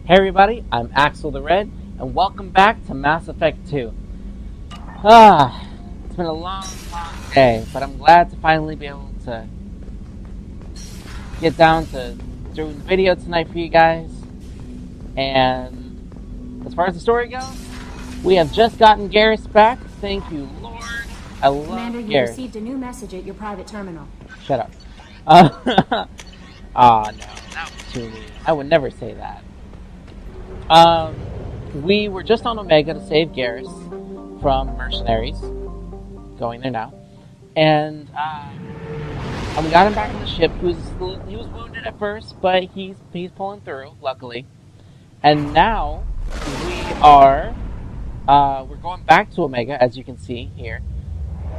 Hey everybody, I'm Axel the Red, and welcome back to Mass Effect 2. It's been a long day, but I'm glad to finally be able to get down to doing the video tonight for you guys. And as far as the story goes, we have just gotten Garrus back. Thank you, Lord. I love Commander, you Garrus. received a new message at your private terminal. Shut up. No, that was too mean. I would never say that. We were just on Omega to save Garrus from mercenaries. Going there now. And we got him back on the ship. He was wounded at first, but he's pulling through, luckily. And now we're going back to Omega, as you can see here,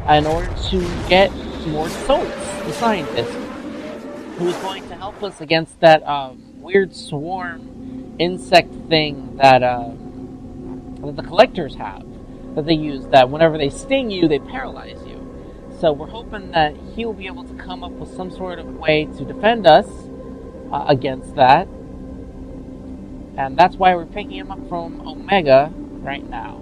in order to get more Solus, the scientist, who is going to help us against that weird swarm insect thing that the collectors have, that they use, that whenever they sting you, they paralyze you. So we're hoping that he'll be able to come up with some sort of way to defend us against that. And that's why we're picking him up from Omega right now.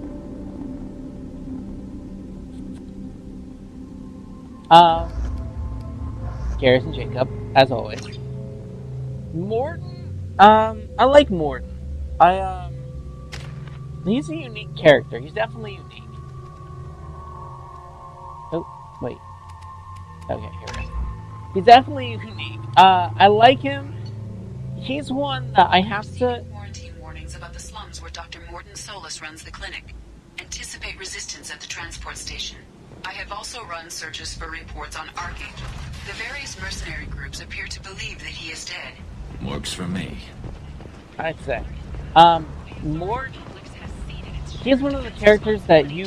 Garrus and Jacob, as always. Mordin, I like Mordin. He's a unique character. He's definitely unique. Oh, wait. Okay, here we go. He's definitely unique. I like him. He's one that I have to... Quarantine warnings about the slums where Dr. Mordin Solus runs the clinic. Anticipate resistance at the transport station. I have also run searches for reports on Archangel. The various mercenary groups appear to believe that he is dead. Works for me. I'd say. Mordin... He's one of the characters that you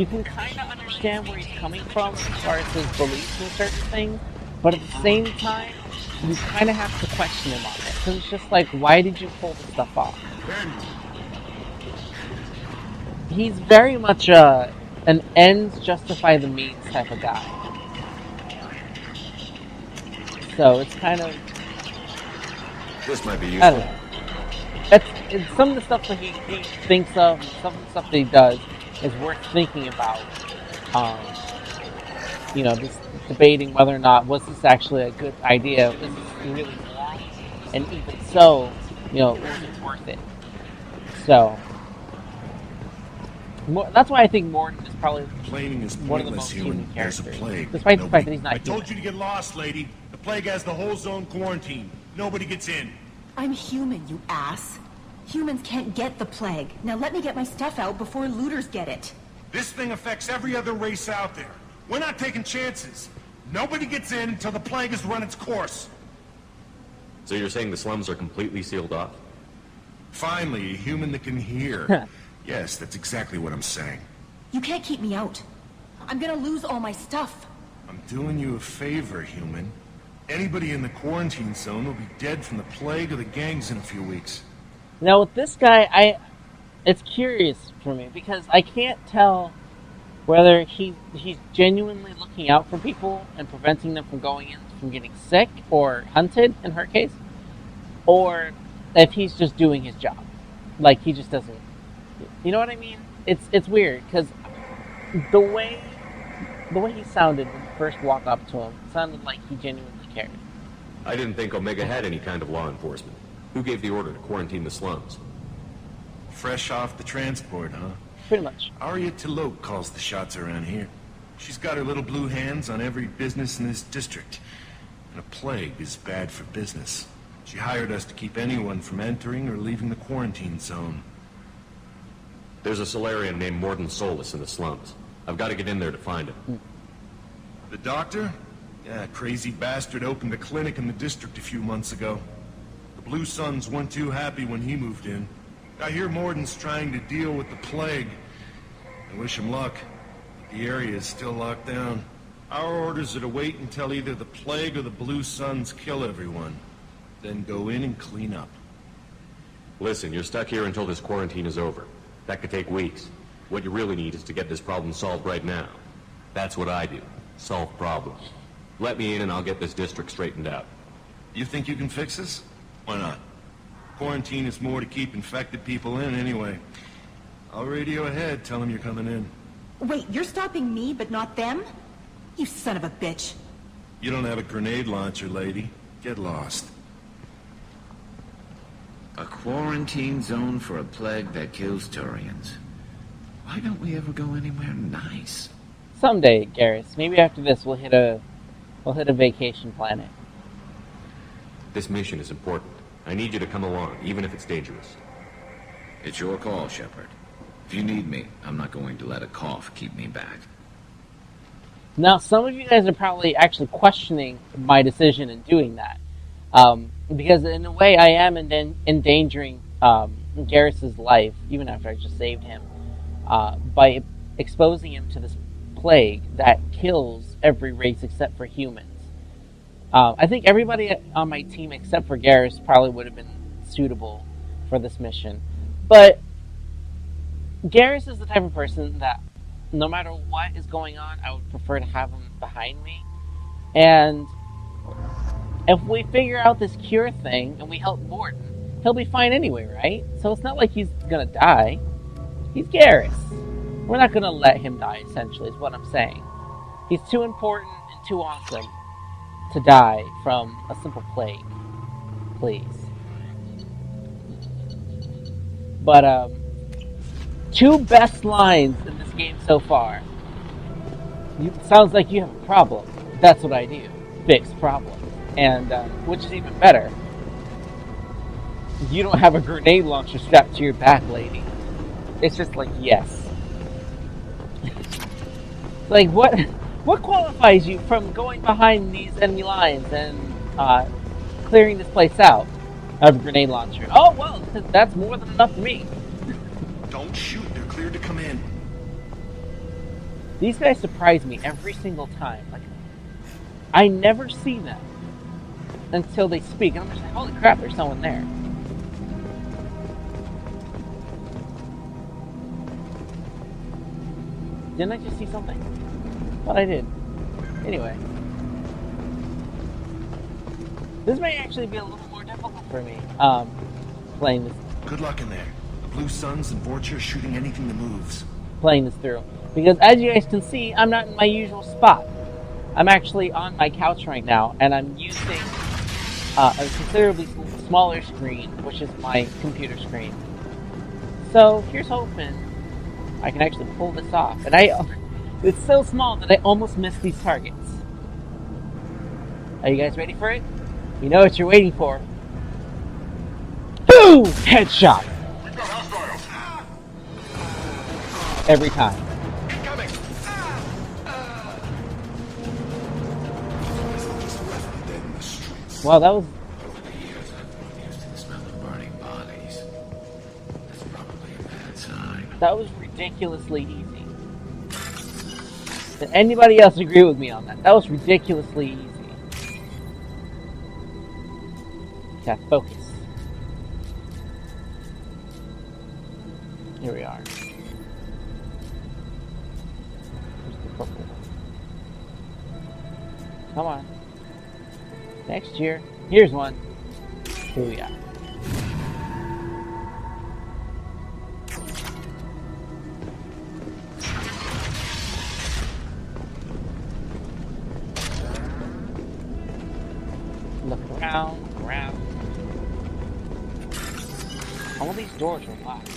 can kind of understand where he's coming from as far as his beliefs in certain things, but at the same time, you kind of have to question him on it. Because it's just like, why did you pull this stuff off? He's very much an ends justify the means type of guy. So it's kind of... This might be useful. I don't know. It's some of the stuff that he thinks of, some of the stuff that he does is worth thinking about. Just debating whether or not was this actually a good idea, was this really wrong, and even so, was it worth it? So that's why I think Mordin is probably one of the most human characters, despite the fact that he's not human. I told you to get lost, lady. The plague has the whole zone quarantined. Nobody gets in. I'm human, you ass. Humans can't get the plague. Now let me get my stuff out before looters get it. This thing affects every other race out there. We're not taking chances. Nobody gets in until the plague has run its course. So you're saying the slums are completely sealed off? Finally, a human that can hear. Yes, that's exactly what I'm saying. You can't keep me out. I'm gonna lose all my stuff. I'm doing you a favor, human. Anybody in the quarantine zone will be dead from the plague or the gangs in a few weeks. Now with this guy, it's curious for me because I can't tell whether he's genuinely looking out for people and preventing them from getting sick or hunted in her case, or if he's just doing his job, like he just doesn't. You know what I mean? It's weird because the way he sounded when you first walked up to him sounded like he genuinely cared. I didn't think Omega had any kind of law enforcement. Who gave the order to quarantine the slums? Fresh off the transport, huh? Pretty much. Arya Talope calls the shots around here. She's got her little blue hands on every business in this district. And a plague is bad for business. She hired us to keep anyone from entering or leaving the quarantine zone. There's a Solarian named Mordin Solus in the slums. I've got to get in there to find him. The doctor? Yeah, crazy bastard opened a clinic in the district a few months ago. The Blue Suns weren't too happy when he moved in. I hear Mordin's trying to deal with the plague. I wish him luck. The area is still locked down. Our orders are to wait until either the plague or the Blue Suns kill everyone. Then go in and clean up. Listen, you're stuck here until this quarantine is over. That could take weeks. What you really need is to get this problem solved right now. That's what I do. Solve problems. Let me in and I'll get this district straightened out. You think you can fix this? Why not? Quarantine is more to keep infected people in anyway. I'll radio ahead, tell them you're coming in. Wait, you're stopping me, but not them? You son of a bitch. You don't have a grenade launcher, lady. Get lost. A quarantine zone for a plague that kills Turians. Why don't we ever go anywhere nice? Someday, Garrus. Maybe after this, we'll hit a vacation planet. This mission is important. I need you to come along, even if it's dangerous. It's your call, Shepard. If you need me, I'm not going to let a cough keep me back. Now, some of you guys are probably actually questioning my decision in doing that. Because in a way, I am endangering Garrus's life, even after I just saved him, by exposing him to this plague that kills every race except for humans. I think everybody on my team except for Garrus probably would have been suitable for this mission. But Garrus is the type of person that no matter what is going on, I would prefer to have him behind me. And if we figure out this cure thing and we help Mordin, he'll be fine anyway, right? So it's not like he's gonna die. He's Garrus. We're not gonna let him die, essentially, is what I'm saying. He's too important and too awesome to die from a simple plague. Please. But, two best lines in this game so far. Sounds like you have a problem. That's what I do. Fix problems. And, which is even better. You don't have a grenade launcher strapped to your back, lady. It's just like, yes. Like, what qualifies you from going behind these enemy lines and, clearing this place out? I have a grenade launcher. Oh, well, that's more than enough for me. Don't shoot, they're cleared to come in. These guys surprise me every single time. Like, I never see them until they speak. And I'm just like, holy crap, there's someone there. Didn't I just see something? Thought I did. Anyway. This may actually be a little more difficult for me, playing this. Good luck in there. The Blue Suns and Vorcha are shooting anything that moves. Playing this through. Because as you guys can see, I'm not in my usual spot. I'm actually on my couch right now, and I'm using a considerably smaller screen, which is my computer screen. So here's hoping I can actually pull this off. And it's so small that I almost missed these targets. Are you guys ready for it? You know what you're waiting for. Boom! Headshot! We've got hostiles! Every time. Coming! Wow, that was... Over the years, I've grown used to the smell of burning bodies. That's probably a bad sign. That was ridiculously easy. Did anybody else agree with me on that? That was ridiculously easy. Okay, focus. Here we are. Here's the purple one. Come on. Next year. Here's one. Here we are. Look around, look around. All these doors are locked.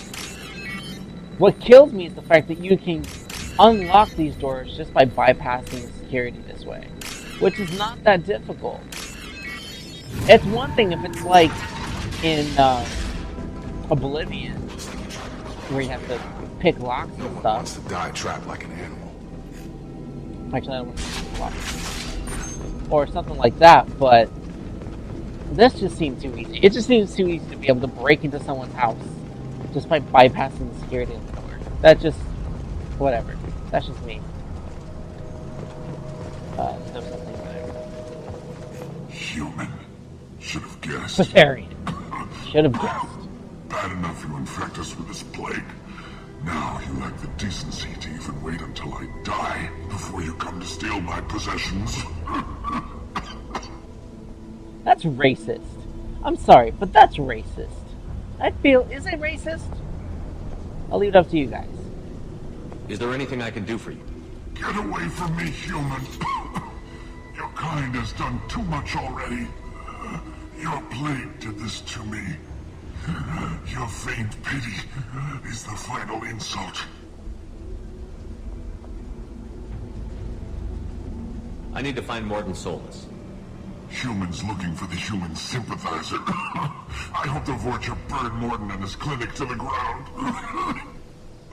What kills me is the fact that you can unlock these doors just by bypassing the security this way, which is not that difficult. It's one thing if it's like in Oblivion, where you have to pick locks and stuff. Wants to die trapped like an animal. Actually, I don't want to pick locks. Or something like that, but this just seemed too easy. It just seems too easy to be able to break into someone's house just by bypassing the security in the door. That just... whatever. That's just me. There's something there. Human. Should have guessed. Bavarian. Should have guessed. Bad enough you infect us with this plague. Now you lack the decency to even wait until I die before you come to steal my possessions. That's racist. I'm sorry, but that's racist. I feel, is it racist? I'll leave it up to you guys. Is there anything I can do for you? Get away from me, human. Your kind has done too much already. Your plague did this to me. Your faint pity is the final insult. I need to find Morton Solus. Humans looking for the human sympathizer. I hope the Vorcha burned Morton and his clinic to the ground.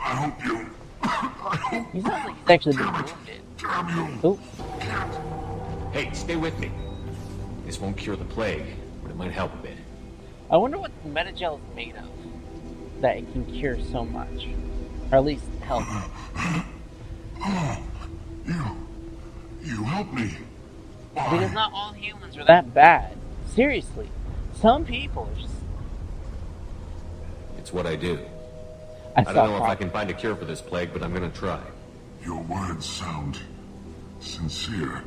I hope you... I hope... He sounds like he's actually been Damn it. wounded. Damn you. Oh, Can't. Hey, stay with me. This won't cure the plague, but it might help a bit. I wonder what Metagel is made of. That it can cure so much. Or at least help. Oh, you helped me. Why? Because not all humans are that bad. Seriously. Some people are just... It's what I do. I I don't know if I can find a cure for this plague, but I'm gonna try. Your words sound sincere.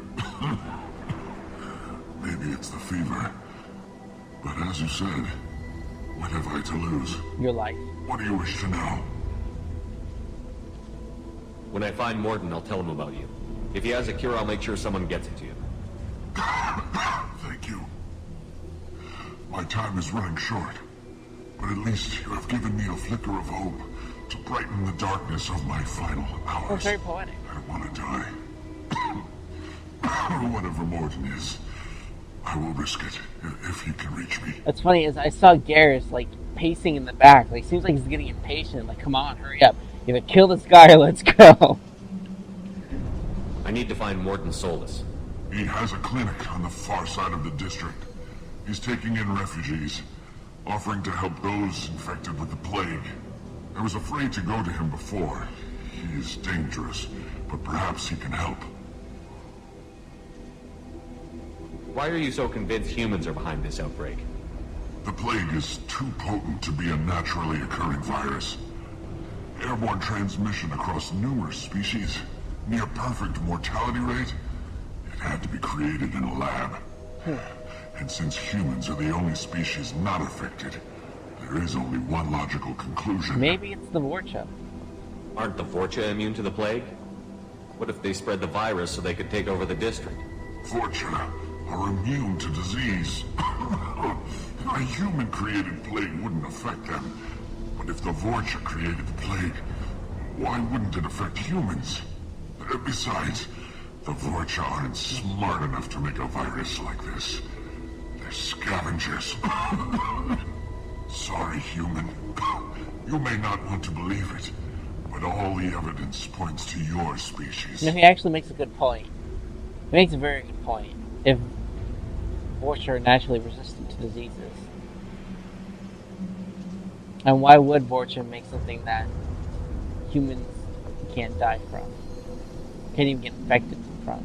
Maybe it's the fever. But as you said, what have I to lose? Your life. What do you wish to know? When I find Morton, I'll tell him about you. If he has a cure, I'll make sure someone gets it to you. Thank you. My time is running short. But at least you have given me a flicker of hope to brighten the darkness of my final hours. That's very poetic. I want to die. Whatever Morton is, I will risk it if he can reach me. What's funny is I saw Garrus like pacing in the back. Like seems like he's getting impatient. Like, come on, hurry up! Either kill this guy or let's go. I need to find Morton Solus. He has a clinic on the far side of the district. He's taking in refugees, offering to help those infected with the plague. I was afraid to go to him before. He is dangerous, but perhaps he can help. Why are you so convinced humans are behind this outbreak? The plague is too potent to be a naturally occurring virus. Airborne transmission across numerous species, near perfect mortality rate. It had to be created in a lab. And since humans are the only species not affected, there is only one logical conclusion. Maybe it's the Vorcha. Aren't the Vorcha immune to the plague? What if they spread the virus so they could take over the district? Vorcha are immune to disease. A human-created plague wouldn't affect them. But if the Vorcha created the plague, why wouldn't it affect humans? Besides, the Vorcha aren't smart enough to make a virus like this. They're scavengers. Sorry, human. You may not want to believe it, but all the evidence points to your species. You know, he actually makes a good point. He makes a very good point. If Vorcha are naturally resistant to diseases, and why would Vorcha make something that humans can't die from? Can't even get infected from?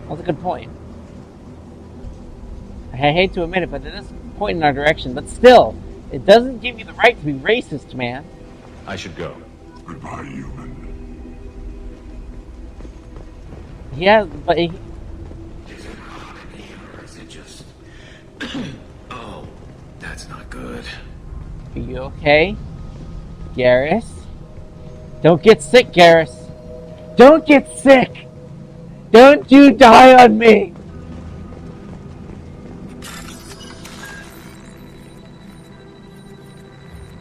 That's a good point. I hate to admit it, but it is point in our direction. But still, it doesn't give you the right to be racist, man. I should go. Goodbye, human. Yeah, but he... Is it hot in here, or is it just... Oh, that's not good. Are you okay? Garrus? Don't get sick, Garrus! Don't get sick! Don't you die on me!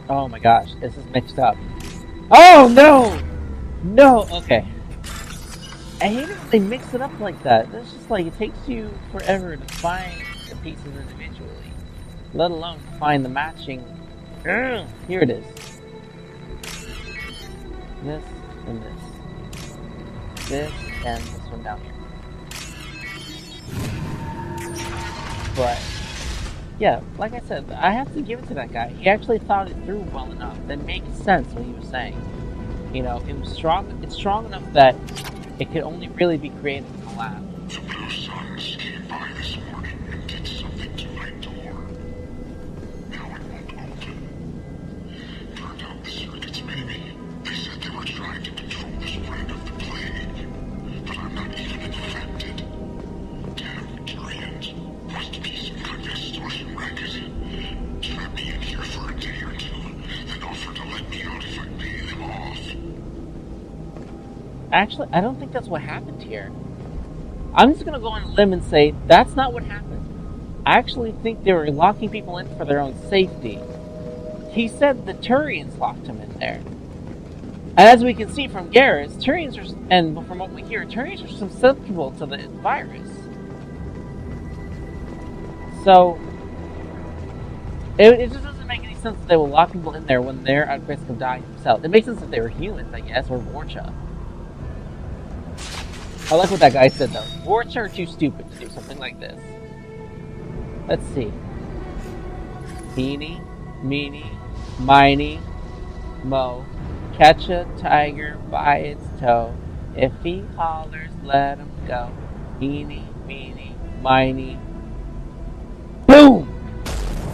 Oh my gosh, this is mixed up. Oh no! No, okay. I hate it when they mix it up like that. It's just like, it takes you forever to find the pieces individually. Let alone to find the matching. Ugh, here it is. This and this. This and this one down here. But, yeah, like I said, I have to give it to that guy. He actually thought it through well enough. That makes sense what he was saying. You know, it was strong. It's strong enough that it could only really be created in the lab. The Blue Suns came by this morning and did something to my door. Now it won't open. Turned out the circuit's enemy. They said they were trying to control the spread of the plague. But I'm not even infected. Damn Turians. Must be some kind of extortion racket. Trap me Actually, I don't think that's what happened here. I'm just gonna go on a limb and say that's not what happened. I actually think they were locking people in for their own safety. He said the Turians locked him in there. And as we can see from Garrus, Turians are, and from what we hear, Turians are susceptible to the virus. So, it just doesn't make any sense that they will lock people in there when they're at risk of dying themselves. It makes sense if they were humans, I guess, or Vorcha. I like what that guy said, though. Vorcha are too stupid to do something like this. Let's see. Eeny, meeny, miny, mo. Catch a tiger by its toe. If he hollers, let him go. Eeny, meeny, miny. Boom!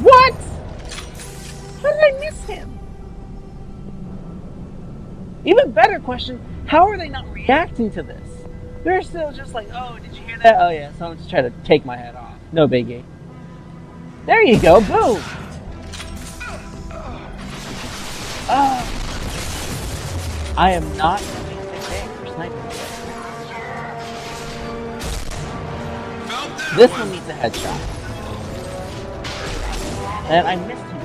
What? How did I miss him? Even better question, how are they not reacting to this? They're still just like, oh, did you hear that? Oh yeah, someone just tried to take my head off. No biggie. There you go, boom! I am not having a good day for sniping. This one needs a headshot. And I missed him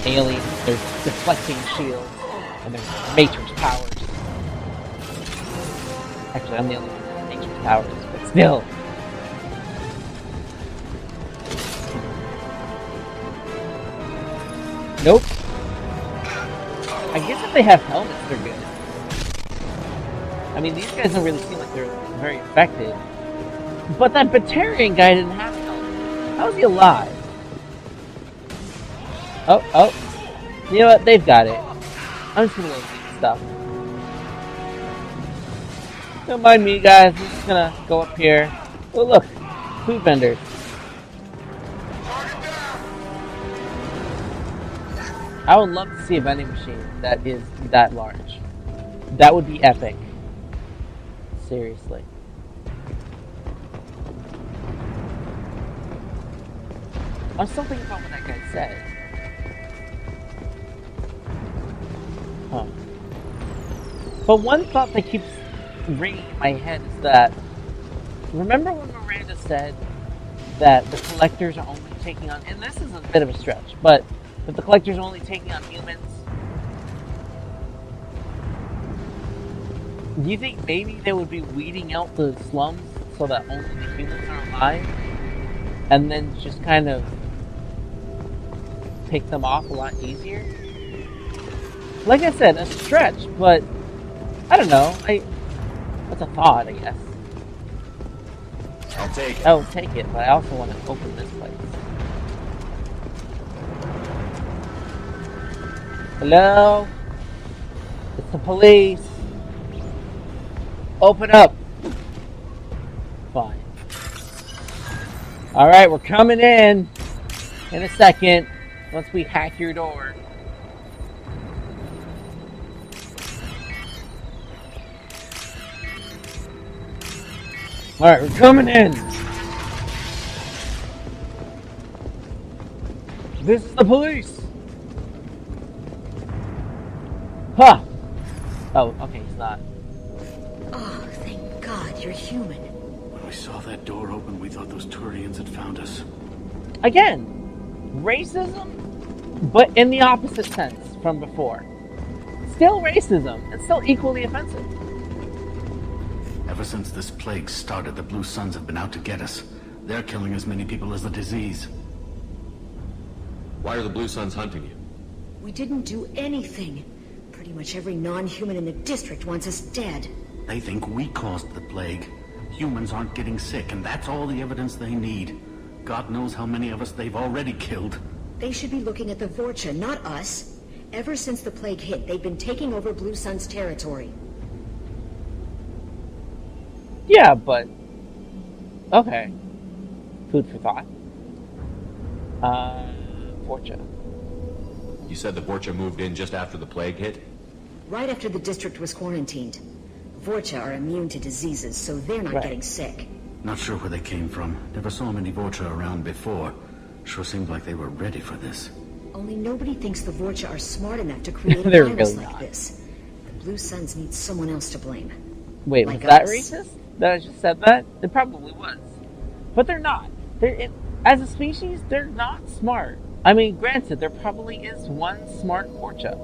again. Aliens, they're deflecting shields, and they're matrix powers. Actually, I'm the only one with matrix powers, but still. Nope. I guess if they have helmets, they're good. I mean, these guys don't really seem like they're very effective. But that Batarian guy didn't have a helmet. How is he alive? Oh. You know what? They've got it. I'm just gonna go eat stuff. Don't mind me, guys. I'm just gonna go up here. Oh, look. Food vendors. I would love to see a vending machine that is that large. That would be epic. Seriously. I'm still thinking about what that guy said. Huh. But one thought that keeps ringing in my head is that, remember when Miranda said that the collectors are only taking on, and this is a bit of a stretch, but that the collectors are only taking on humans? Do you think maybe they would be weeding out the slums so that only the humans are alive? And then just kind of take them off a lot easier? Like I said, a stretch, but I don't know. That's a thought, I guess. I'll take it, but I also want to open this place. Hello? It's the police. Open up. Fine. Alright, we're coming in a second. Once we hack your door. Alright, we're coming in. This is the police. Huh. Oh, okay, he's not. Oh, thank God you're human. When we saw that door open, we thought those Turians had found us. Again, racism, but in the opposite sense from before. Still racism, and still equally offensive. Ever since this plague started, the Blue Suns have been out to get us. They're killing as many people as the disease. Why are the Blue Suns hunting you? We didn't do anything. Pretty much every non-human in the district wants us dead. They think we caused the plague. Humans aren't getting sick, and that's all the evidence they need. God knows how many of us they've already killed. They should be looking at the Vorcha, not us. Ever since the plague hit, they've been taking over Blue Sun's territory. Yeah, but... okay. Food for thought. Vorcha. You said the Vorcha moved in just after the plague hit? Right after the district was quarantined. Vorcha are immune to diseases, so they're not getting sick. Not sure where they came from. Never saw many Vorcha around before. Sure seemed like they were ready for this. Only nobody thinks the Vorcha are smart enough to create a They're virus really like not. this. Blue Suns need someone else to blame. Wait, Like was that us. racist? That I just said that? It probably was. But they're not. As a species, they're not smart. I mean, granted, there probably is one smart Vorcha.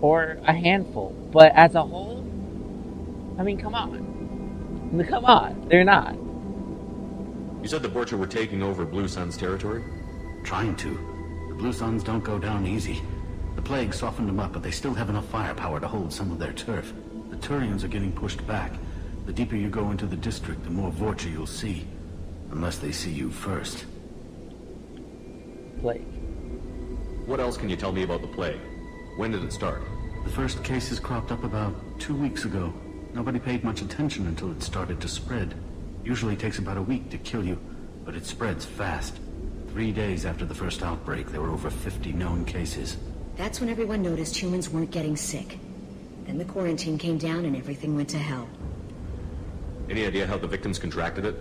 Or a handful. But as a whole, I mean, come on. Come on. They're not. You said the Vorcha were taking over Blue Sun's territory? Trying to. The Blue Suns don't go down easy. The plague softened them up, but they still have enough firepower to hold some of their turf. The Turians are getting pushed back. The deeper you go into the district, the more Vorcha you'll see. Unless they see you first. Plague. What else can you tell me about the plague? When did it start? The first cases cropped up about 2 weeks ago. Nobody paid much attention until it started to spread. Usually takes about a week to kill you, but it spreads fast. 3 days after the first outbreak, there were over 50 known cases. That's when everyone noticed humans weren't getting sick. Then the quarantine came down and everything went to hell. Any idea how the victims contracted it?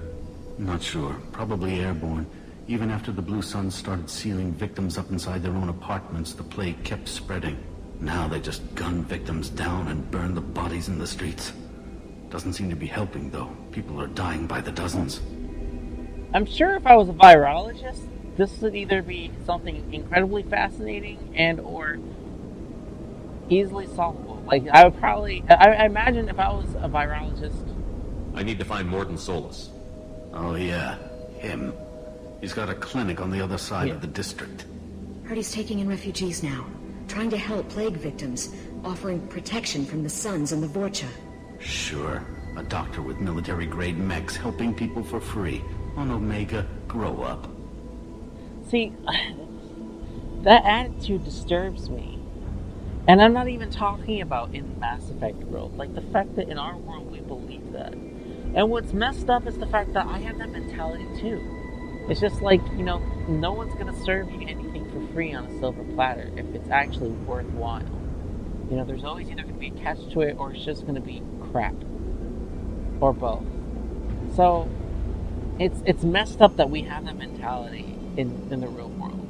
Not sure. Probably airborne. Even after the Blue Suns started sealing victims up inside their own apartments, the plague kept spreading. Now they just gun victims down and burn the bodies in the streets. Doesn't seem to be helping, though. People are dying by the dozens. I'm sure if I was a virologist, this would either be something incredibly fascinating and or easily solvable. Like, I would probably... I imagine if I was a virologist... I need to find Morden Solus. Oh yeah, him. He's got a clinic on the other side of the district. Heard he's taking in refugees now. Trying to help plague victims. Offering protection from the Suns and the Vorcha. Sure. A doctor with military-grade mechs helping people for free. On Omega, grow up. See, that attitude disturbs me. And I'm not even talking about in the Mass Effect world. Like, the fact that in our world we believe that. And what's messed up is the fact that I have that mentality too. It's just like, you know, no one's gonna serve you anything for free on a silver platter if it's actually worthwhile. You know, there's always either gonna be a catch to it or it's just gonna be crap. Or both. So, it's messed up that we have that mentality in the real world.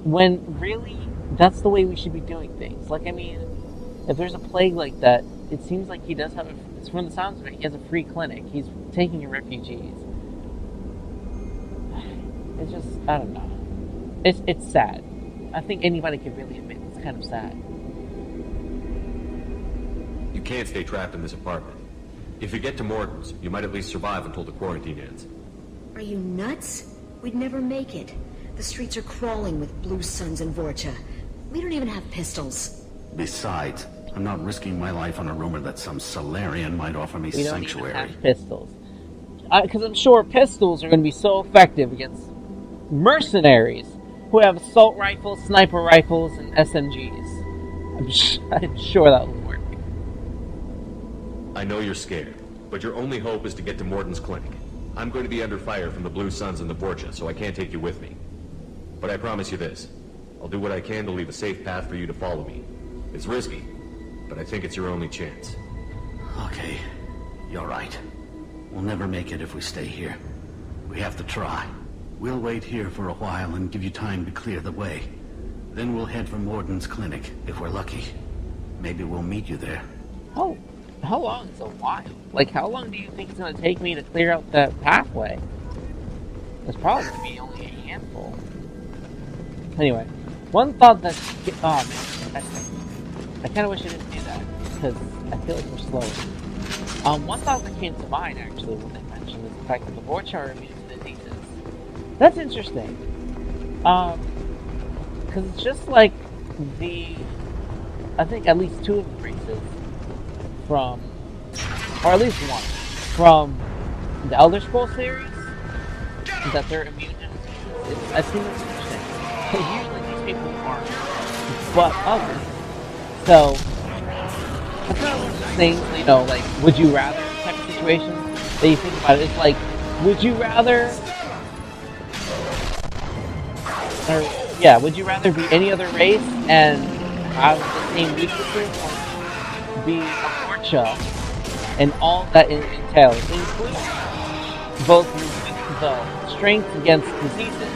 When really, that's the way we should be doing things. Like, I mean, if there's a plague like that, it seems like he does have it's from the sounds of it, he has a free clinic. He's taking in refugees. It's just, I don't know. It's sad. I think anybody could really admit it's kind of sad. You can't stay trapped in this apartment. If you get to Morden's, you might at least survive until the quarantine ends. Are you nuts? We'd never make it. The streets are crawling with Blue Suns and Vorcha. We don't even have pistols. Besides, I'm not risking my life on a rumor that some Solarian might offer me We don't sanctuary. even have pistols. Because I'm sure pistols are going to be so effective against mercenaries who have assault rifles, sniper rifles, and SMGs. I'm sure that will work. I know you're scared, but your only hope is to get to Morden's clinic. I'm going to be under fire from the Blue Suns and the Vorcha, so I can't take you with me. But I promise you this. I'll do what I can to leave a safe path for you to follow me. It's risky, but I think it's your only chance. Okay, you're right. We'll never make it if we stay here. We have to try. We'll wait here for a while and give you time to clear the way. Then we'll head for Morden's clinic, if we're lucky. Maybe we'll meet you there. Oh, how long is a while? Like, how long do you think it's going to take me to clear out that pathway? It's probably going to be only a handful. Anyway, one thought that... Oh, man. I kind of wish I didn't do that, because I feel like we're slow. One thought that came to mind, actually, when they mentioned is the fact that the Vorcha are immune to diseases. That's interesting. Because it's just like I think at least two of the races from, or at least one, from the Elder Scrolls series, that they're immune to diseases. I think that's interesting. Because usually these people aren't, but others. So, it's not one of those things, you know, like, would you rather type of situation that you think about it. It's like, would you rather, would you rather be any other race and have the same weaknesses, or be a Vorcha and all that it entails, including both the strength against diseases,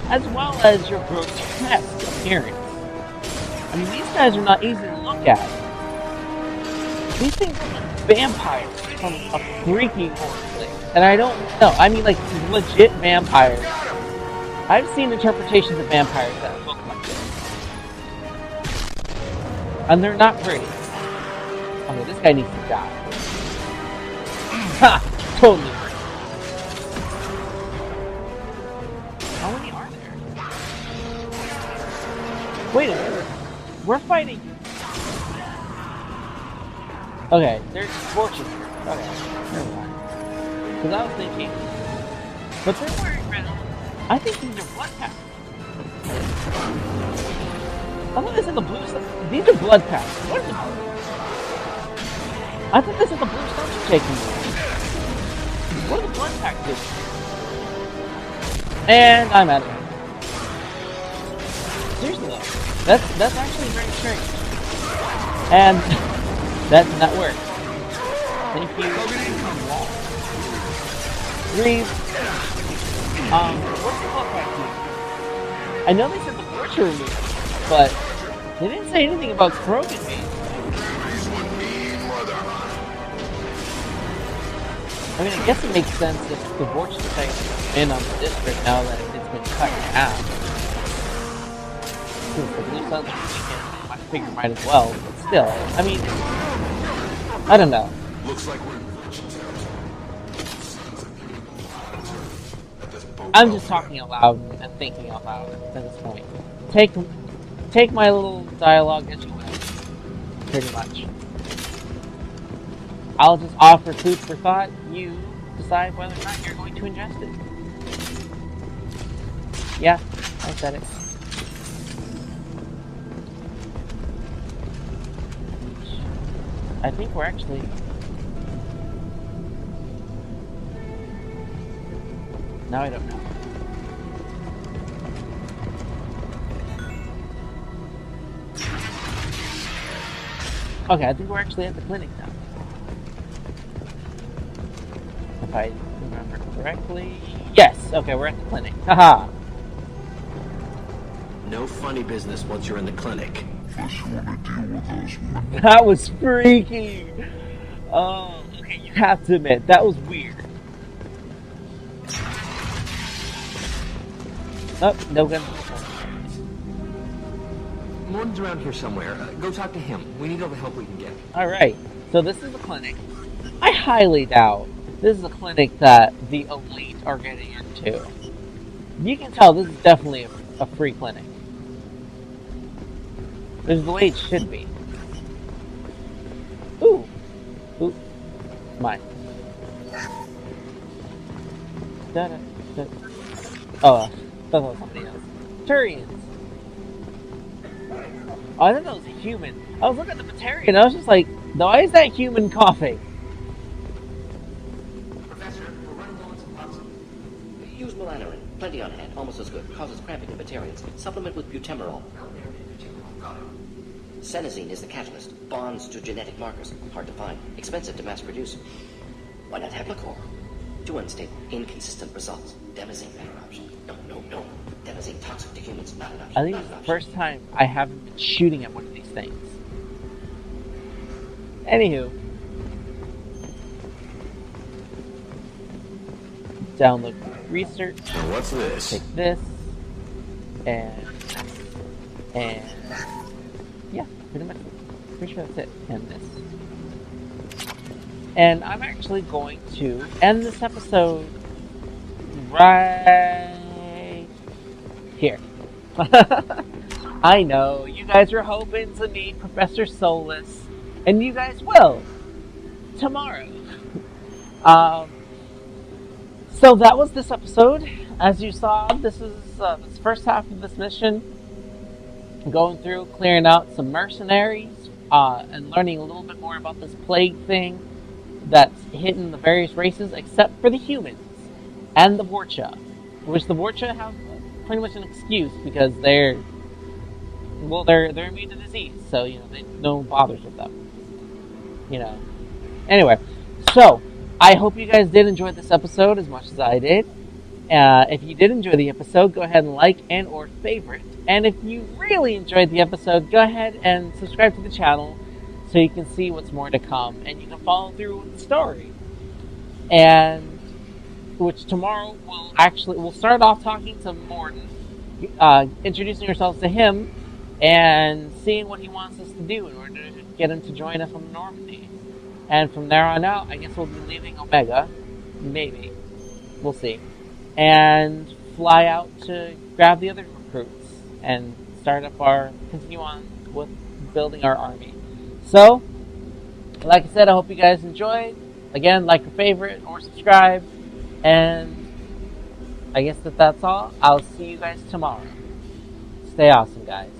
as well as your grotesque appearance. I mean, these guys are not easy to look look at. These things are like vampires from a freaky horror thing. And I don't know. I mean, like, legit vampires. I've seen interpretations of vampires that look like this. And they're not pretty. Okay, this guy needs to die. Ha! Totally free. How many are there? Wait a minute. We're fighting. Okay, there's fortune here. Okay, never mind. Because I was thinking. But they're wearing red. I think these are blood packs. I thought this is the blue stuff. These are blood packs. What is it? I thought this is the blue stuff you're taking. What are the blood packs doing? And I'm out of here. Seriously though, that's actually very strange. And that did not work. Thank you. Breathe. What's the blood pack doing? I know they said the torture removed, but they didn't say anything about Krogan being. I mean, I guess it makes sense if the Vorch is in on the district now that it's been cut in half. Since the Blue Suns are weekend, I figure might as well, but still, I mean, I don't know. Looks like we're... I'm just talking out loud and thinking out loud at this point. Take my little dialogue as you will, pretty much. I'll just offer food for thought. You decide whether or not you're going to ingest it. Yeah, I said it. I think we're actually... Now I don't know. Okay, I think we're actually at the clinic now. If I remember correctly... Yes! Okay, we're at the clinic. Haha! No funny business once you're in the clinic. Unless you want to deal with those men. That was freaky! Oh, okay, you have to admit, that was weird. Oh, no gun. Morton's around here somewhere. Go talk to him. We need all the help we can get. Alright, so this is a clinic. I highly doubt this is a clinic that the elite are getting into. You can tell this is definitely a free clinic. This is the way it should be. Ooh. Ooh. Mine. Da-da-da. Oh, that was somebody else. Turians. Oh, I thought that was a human. I was looking at the Batarian, I was just like, why is that human coughing? Professor, we're running low on supplies. Use melanorin. Plenty on hand. Almost as good. Causes cramping in Batarians. Supplement with butemerol. Senesine is the catalyst. Bonds to genetic markers. Hard to find. Expensive to mass produce. Why not Heplicor? Too unstable. Inconsistent results. Demazine better option. No. Demazine toxic to humans. Not an option. I think it's the first time I haven't been shooting at one of these things. Anywho. Download research. Now what's this? Take this. And yeah, pretty much. Pretty sure that's it. And this. And I'm actually going to end this episode right here. I know, you guys are hoping to meet Professor Solus, and you guys will tomorrow. So that was this episode. As you saw, this is this first half of this mission. Going through, clearing out some mercenaries, and learning a little bit more about this plague thing that's hitting the various races, except for the humans and the Vorcha, which the Vorcha have pretty much an excuse because they're immune to disease, so no bothers with them. Anyway, so I hope you guys did enjoy this episode as much as I did, If you did enjoy the episode, go ahead and like and or favorite. And if you really enjoyed the episode, go ahead and subscribe to the channel so you can see what's more to come and you can follow through with the story. And which tomorrow we'll start off talking to Morden, introducing ourselves to him and seeing what he wants us to do in order to get him to join us on Normandy. And from there on out, I guess we'll be leaving Omega, maybe, we'll see, and fly out to grab the other recruits and continue on with building our army. So, like I said, I hope you guys enjoyed. Again, like or favorite or subscribe. And I guess that's all. I'll see you guys tomorrow. Stay awesome, guys.